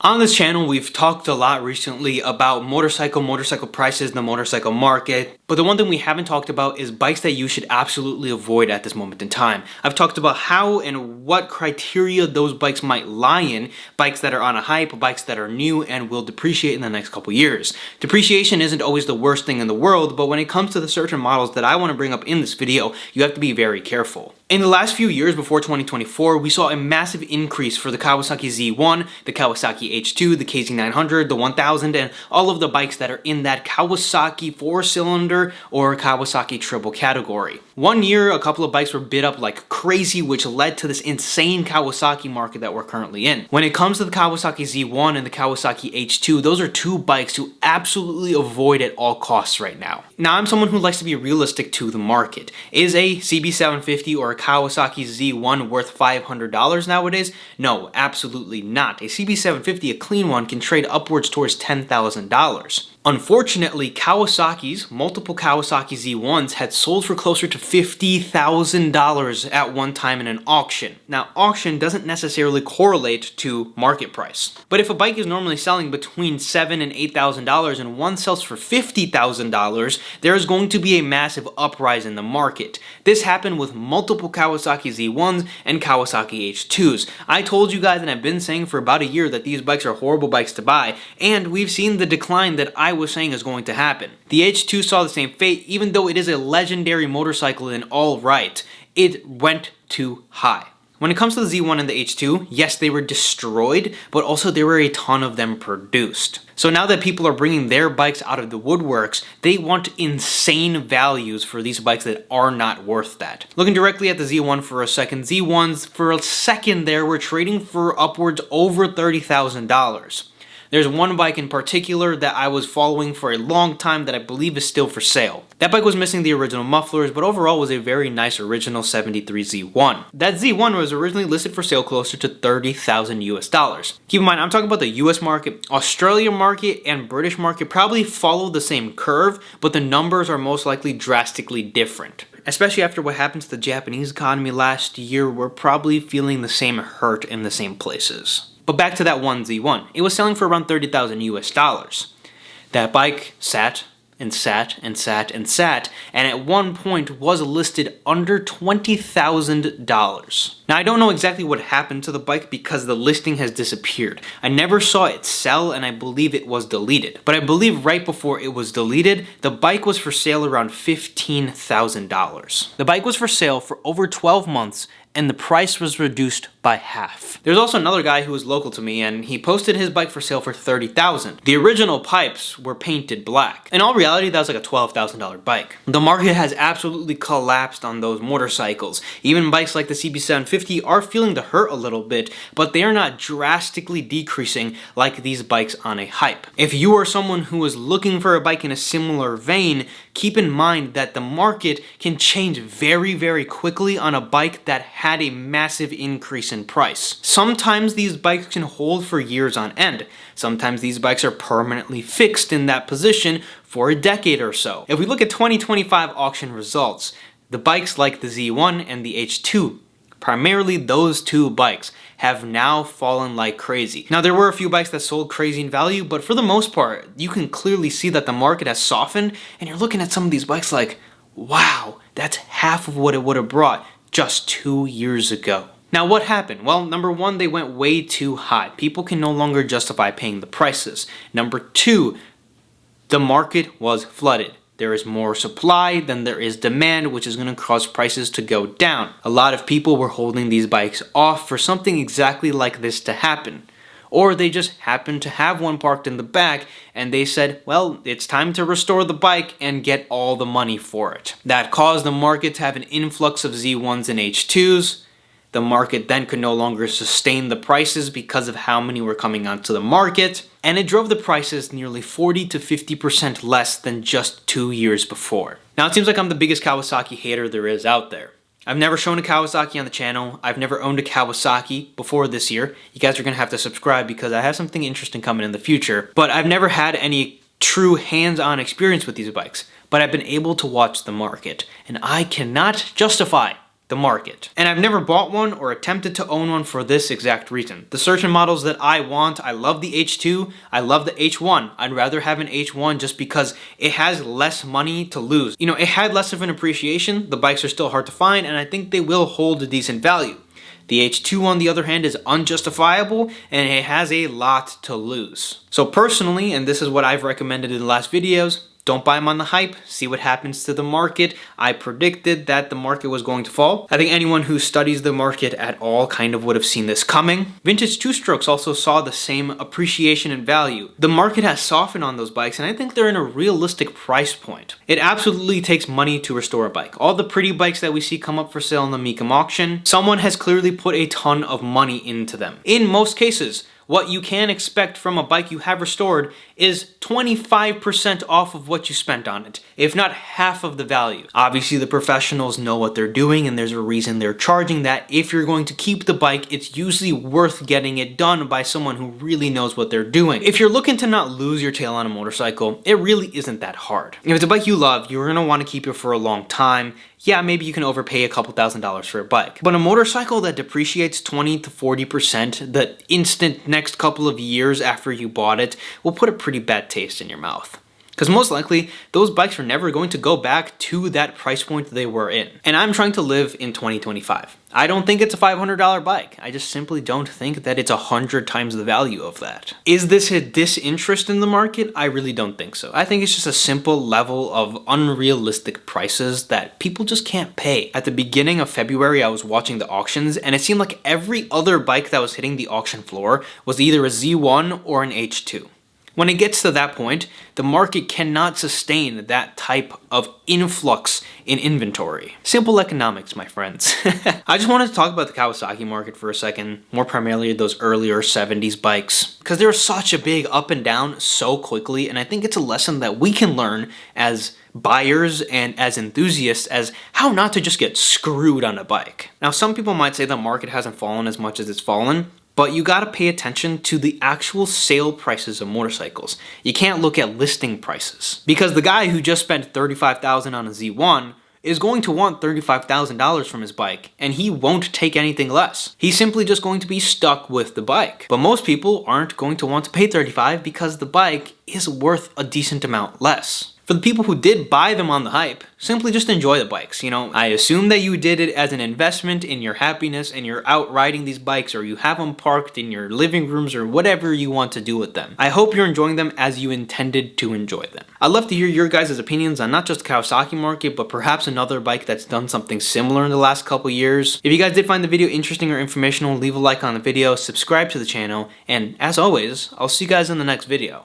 On this channel, we've talked a lot recently about motorcycle prices in the motorcycle market, but the one thing we haven't talked about is bikes that you should absolutely avoid at this moment in time. I've talked about how and what criteria those bikes might lie in, bikes that are on a hype, bikes that are new and will depreciate in the next couple years. Depreciation isn't always the worst thing in the world, but when it comes to the certain models that I want to bring up in this video, you have to be very careful. In the last few years before 2024, we saw a massive increase for the Kawasaki Z1, the Kawasaki H2, the KZ900, the 1000, and all of the bikes that are in that Kawasaki 4-cylinder or Kawasaki triple category. One year, a couple of bikes were bid up like crazy, which led to this insane Kawasaki market that we're currently in. When it comes to the Kawasaki Z1 and the Kawasaki H2, those are two bikes to absolutely avoid at all costs right now. Now, I'm someone who likes to be realistic to the market. Is a CB750 or a Kawasaki Z1 worth $500 nowadays? No, absolutely not. A CB750, a clean one, can trade upwards towards $10,000. Unfortunately, multiple Kawasaki Z1s had sold for closer to $50,000 at one time in an auction. Now, auction doesn't necessarily correlate to market price. But if a bike is normally selling between $7,000 and $8,000 and one sells for $50,000, there is going to be a massive uprise in the market. This happened with multiple Kawasaki Z1s and Kawasaki H2s. I told you guys, and I've been saying for about a year, that these bikes are horrible bikes to buy, and we've seen the decline that I was saying is going to happen. The H2 saw the same fate. Even though it is a legendary motorcycle in all right, it went too high. When it comes to the Z1 and the H2, yes, they were destroyed, but also there were a ton of them produced. So now that people are bringing their bikes out of the woodworks, they want insane values for these bikes that are not worth that. Looking directly at the Z1 for a second, Z1s for a second there were trading for upwards over $30,000. There's one bike in particular that I was following for a long time that I believe is still for sale. That bike was missing the original mufflers, but overall was a very nice original 73 Z1. That Z1 was originally listed for sale closer to $30,000 US. Keep in mind, I'm talking about the US market. Australia market and British market probably follow the same curve, but the numbers are most likely drastically different. Especially after what happened to the Japanese economy last year, we're probably feeling the same hurt in the same places. But back to that one Z1. It was selling for around $30,000 US. That bike sat and sat and sat and sat, and at one point was listed under $20,000. Now, I don't know exactly what happened to the bike because the listing has disappeared. I never saw it sell, and I believe it was deleted. But I believe right before it was deleted, the bike was for sale around $15,000. The bike was for sale for over 12 months, and the price was reduced by half. There's also another guy who was local to me, and he posted his bike for sale for $30,000. The original pipes were painted black. In all reality, that was like a $12,000 bike. The market has absolutely collapsed on those motorcycles. Even bikes like the CB750 are feeling the hurt a little bit, but they are not drastically decreasing like these bikes on a hype. If you are someone who is looking for a bike in a similar vein, keep in mind that the market can change very, very quickly on a bike that had a massive increase in price. Sometimes these bikes can hold for years on end. Sometimes these bikes are permanently fixed in that position for a decade or so. If we look at 2025 auction results, the bikes like the Z1 and the H2, primarily those two bikes, have now fallen like crazy. Now, there were a few bikes that sold crazy in value, but for the most part, you can clearly see that the market has softened, and you're looking at some of these bikes like, wow, that's half of what it would have brought just 2 years ago. Now, what happened? Well, number one, they went way too high. People can no longer justify paying the prices. Number two, the market was flooded. There is more supply than there is demand, which is going to cause prices to go down. A lot of people were holding these bikes off for something exactly like this to happen. Or they just happened to have one parked in the back and they said, well, it's time to restore the bike and get all the money for it. That caused the market to have an influx of Z1s and H2s. The market then could no longer sustain the prices because of how many were coming onto the market, and it drove the prices nearly 40 to 50% less than just 2 years before. Now, it seems like I'm the biggest Kawasaki hater there is out there. I've never shown a Kawasaki on the channel. I've never owned a Kawasaki before this year. You guys are going to have to subscribe because I have something interesting coming in the future. But I've never had any true hands-on experience with these bikes. But I've been able to watch the market. And I cannot justify the market. And I've never bought one or attempted to own one for this exact reason. The certain models that I want, I love the H2, I love the H1. I'd rather have an H1 just because it has less money to lose. You know, it had less of an appreciation, the bikes are still hard to find, and I think they will hold a decent value. The H2 on the other hand is unjustifiable and it has a lot to lose. So personally, and this is what I've recommended in the last videos, don't buy them on the hype, see what happens to the market. I predicted that the market was going to fall. I think anyone who studies the market at all kind of would have seen this coming. Vintage two-strokes also saw the same appreciation and value. The market has softened on those bikes and I think they're in a realistic price point. It absolutely takes money to restore a bike. All the pretty bikes that we see come up for sale in the Mecum auction, someone has clearly put a ton of money into them. In most cases, what you can expect from a bike you have restored is 25% off of what you spent on it, if not half of the value. Obviously, the professionals know what they're doing and there's a reason they're charging that. If you're going to keep the bike, it's usually worth getting it done by someone who really knows what they're doing. If you're looking to not lose your tail on a motorcycle, it really isn't that hard. If it's a bike you love, you're gonna wanna keep it for a long time. Yeah, maybe you can overpay a couple $1,000s for a bike. But a motorcycle that depreciates 20 to 40% the instant next couple of years after you bought it will put a pretty bad taste in your mouth. Because most likely, those bikes are never going to go back to that price point they were in. And I'm trying to live in 2025. I don't think it's a $500 bike. I just simply don't think that it's 100 times the value of that. Is this a disinterest in the market? I really don't think so. I think it's just a simple level of unrealistic prices that people just can't pay. At the beginning of February, I was watching the auctions and it seemed like every other bike that was hitting the auction floor was either a Z1 or an H2. When it gets to that point, the market cannot sustain that type of influx in inventory. Simple economics, my friends. I just wanted to talk about the Kawasaki market for a second, more primarily those earlier 70s bikes, because they're such a big up and down so quickly, and I think it's a lesson that we can learn as buyers and as enthusiasts as how not to just get screwed on a bike. Now, some people might say the market hasn't fallen as much as it's fallen, but you gotta pay attention to the actual sale prices of motorcycles. You can't look at listing prices. Because the guy who just spent $35,000 on a Z1 is going to want $35,000 from his bike, and he won't take anything less. He's simply just going to be stuck with the bike. But most people aren't going to want to pay $35,000 because the bike is worth a decent amount less. For the people who did buy them on the hype, simply just enjoy the bikes. You know, I assume that you did it as an investment in your happiness and you're out riding these bikes, or you have them parked in your living rooms or whatever you want to do with them. I hope you're enjoying them as you intended to enjoy them. I'd love to hear your guys' opinions on not just the Kawasaki market, but perhaps another bike that's done something similar in the last couple years. If you guys did find the video interesting or informational, leave a like on the video, subscribe to the channel, and as always, I'll see you guys in the next video.